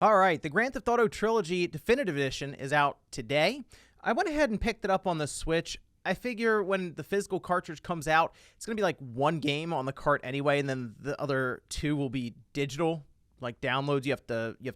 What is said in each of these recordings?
All right, the Grand Theft Auto Trilogy Definitive Edition is out today. I went ahead and picked it up on the Switch. I figure when the physical cartridge comes out, it's going to be like one game on the cart anyway, and then the other two will be digital, like downloads you have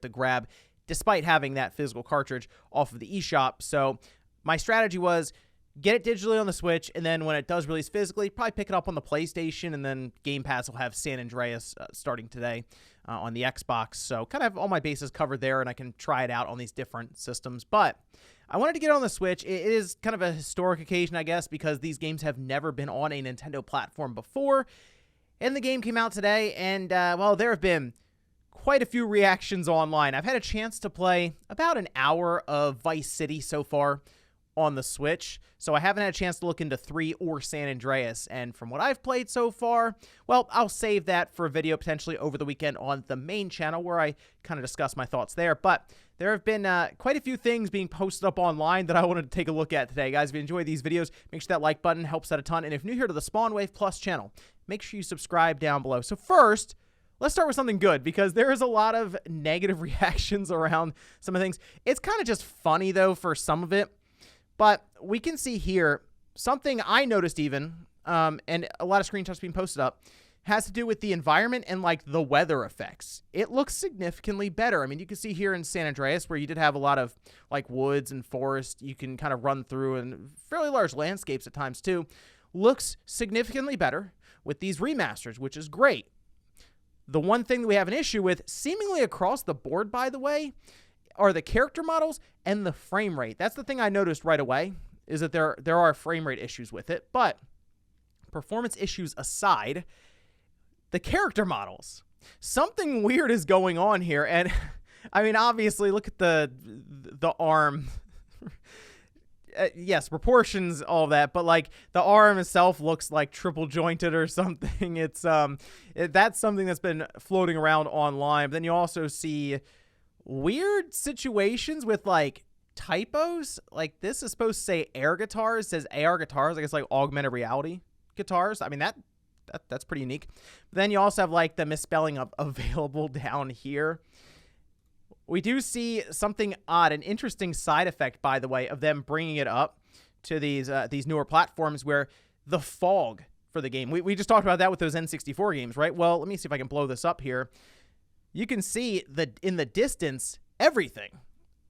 to grab, despite having that physical cartridge off of the eShop. So my strategy was get it digitally on the Switch, and then when it does release physically, probably pick it up on the PlayStation, and then Game Pass will have San Andreas starting today on the Xbox. So kind of have all my bases covered there, and I can try it out on these different systems. But I wanted to get it on the Switch. It is kind of a historic occasion, I guess, because these games have never been on a Nintendo platform before. And the game came out today, and, well, there have been quite a few reactions online. I've had a chance to play about an hour of Vice City so far on the Switch, so I haven't had a chance to look into 3 or San Andreas, and from what I've played so far, well, I'll save that for a video potentially over the weekend on the main channel where I kind of discuss my thoughts there. But there have been quite a few things being posted up online that I wanted to take a look at today. Guys, if you enjoy these videos, make sure that like button helps out a ton, and if you're new here to the Spawn Wave Plus channel, make sure you subscribe down below. So first, let's start with something good, because there is a lot of negative reactions around some of the things. It's kind of just funny, though, for some of it. But we can see here something I noticed even, and a lot of screenshots being posted up, has to do with the environment and like the weather effects. It looks significantly better. I mean, you can see here in San Andreas where you did have a lot of like woods and forest you can kind of run through, and fairly large landscapes at times too. Looks significantly better with these remasters, which is great. The one thing that we have an issue with seemingly across the board, by the way, are the character models and the frame rate. That's the thing I noticed right away, is that there are frame rate issues with it. But performance issues aside, the character models, something weird is going on here. And I mean, obviously, look at the arm. Yes, proportions, all that, but like the arm itself looks like triple jointed or something. It's that's something that's been floating around online. But then you also see weird situations with like typos. Like this is supposed to say air guitars, says AR guitars. I guess like augmented reality guitars. I mean, that's pretty unique. But then you also have like the misspelling of available down here. We do see something odd, an interesting side effect, by the way, of them bringing it up to these newer platforms, where the fog for the game. We just talked about that with those N64 games, right? Well, let me see if I can blow this up here. You can see in the distance everything.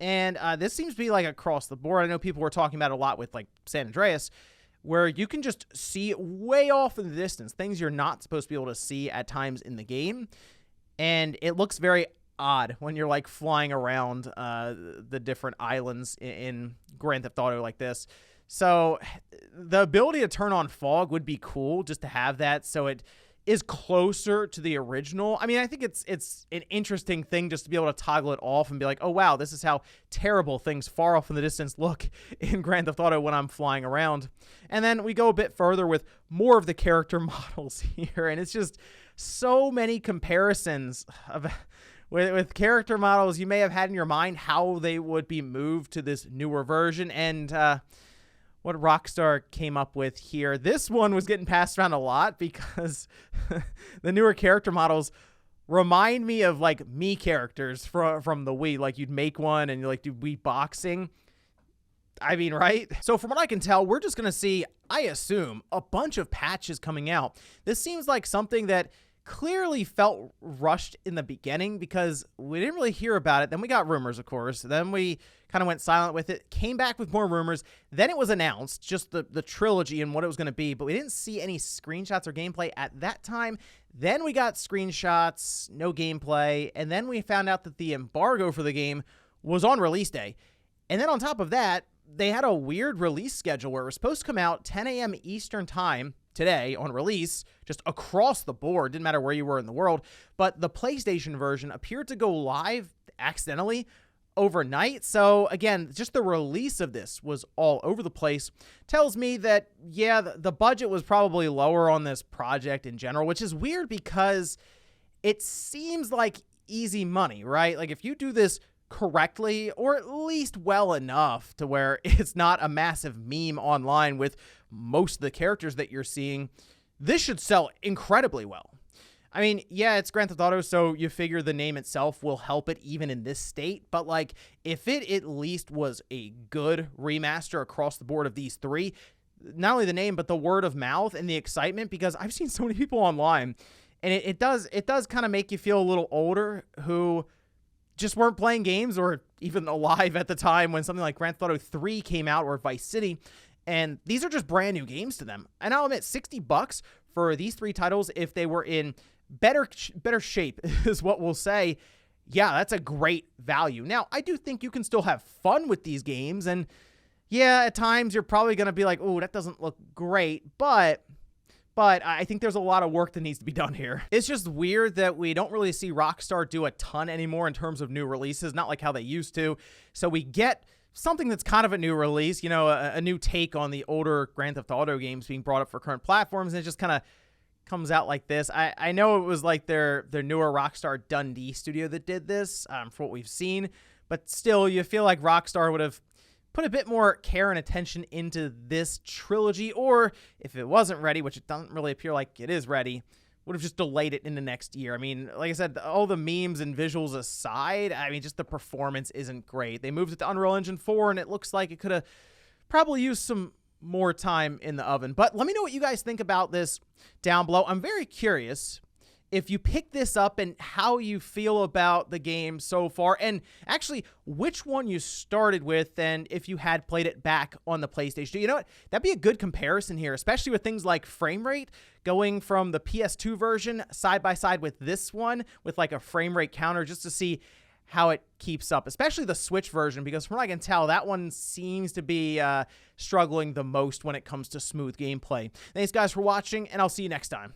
And this seems to be like across the board. I know people were talking about it a lot with like San Andreas, where you can just see way off in the distance things you're not supposed to be able to see at times in the game. And it looks very odd when you're like flying around the different islands in Grand Theft Auto like this. So the ability to turn on fog would be cool, just to have that so it is closer to the original. I mean, I think it's an interesting thing just to be able to toggle it off and be like, oh wow, this is how terrible things far off in the distance look in Grand Theft Auto when I'm flying around. And then we go a bit further with more of the character models here, and it's just so many comparisons of with character models you may have had in your mind how they would be moved to this newer version. And what Rockstar came up with here, this one was getting passed around a lot because the newer character models remind me of like Mii characters from the Wii. Like you'd make one and you like do Wii boxing. I mean, right? So from what I can tell, we're just going to see, I assume, a bunch of patches coming out. This seems like something that clearly felt rushed in the beginning because we didn't really hear about it. Then we got rumors, of course. Then we kind of went silent with it, came back with more rumors. Then it was announced, just the trilogy and what it was going to be, but we didn't see any screenshots or gameplay at that time. Then we got screenshots, no gameplay, and then we found out that the embargo for the game was on release day. And then on top of that, they had a weird release schedule where it was supposed to come out 10 a.m. Eastern time today on release, just across the board. Didn't matter where you were in the world. But the PlayStation version appeared to go live accidentally overnight. So again, just the release of this was all over the place. Tells me that, yeah, the budget was probably lower on this project in general, which is weird because it seems like easy money, right? Like if you do this correctly, or at least well enough to where it's not a massive meme online with most of the characters that you're seeing, this should sell incredibly well. I mean, yeah, it's Grand Theft Auto, so you figure the name itself will help it even in this state. But like, if it at least was a good remaster across the board of these three, not only the name, but the word of mouth and the excitement, because I've seen so many people online, and it does kind of make you feel a little older who just weren't playing games or even alive at the time when something like Grand Theft Auto 3 came out, or Vice City. And these are just brand new games to them. And I'll admit, $60 for these three titles, if they were in better shape, is what we'll say. Yeah, that's a great value. Now, I do think you can still have fun with these games. And yeah, at times you're probably going to be like, oh, that doesn't look great. But I think there's a lot of work that needs to be done here. It's just weird that we don't really see Rockstar do a ton anymore in terms of new releases, not like how they used to. So we get something that's kind of a new release, you know, a new take on the older Grand Theft Auto games being brought up for current platforms, and it just kind of comes out like this. I know it was like their newer Rockstar Dundee studio that did this, for what we've seen, but still, you feel like Rockstar would have put a bit more care and attention into this trilogy, or if it wasn't ready, which it doesn't really appear like it is ready, would have just delayed it into next year. I mean, like I said, all the memes and visuals aside, I mean, just the performance isn't great. They moved it to Unreal Engine 4, and it looks like it could have probably used some more time in the oven. But let me know what you guys think about this down below. I'm very curious if you pick this up and how you feel about the game so far, and actually which one you started with, and if you had played it back on the PlayStation 2. You know what? That'd be a good comparison here, especially with things like frame rate, going from the PS2 version side by side with this one with like a frame rate counter, just to see how it keeps up, especially the Switch version, because from what I can tell, that one seems to be struggling the most when it comes to smooth gameplay. Thanks guys for watching, and I'll see you next time.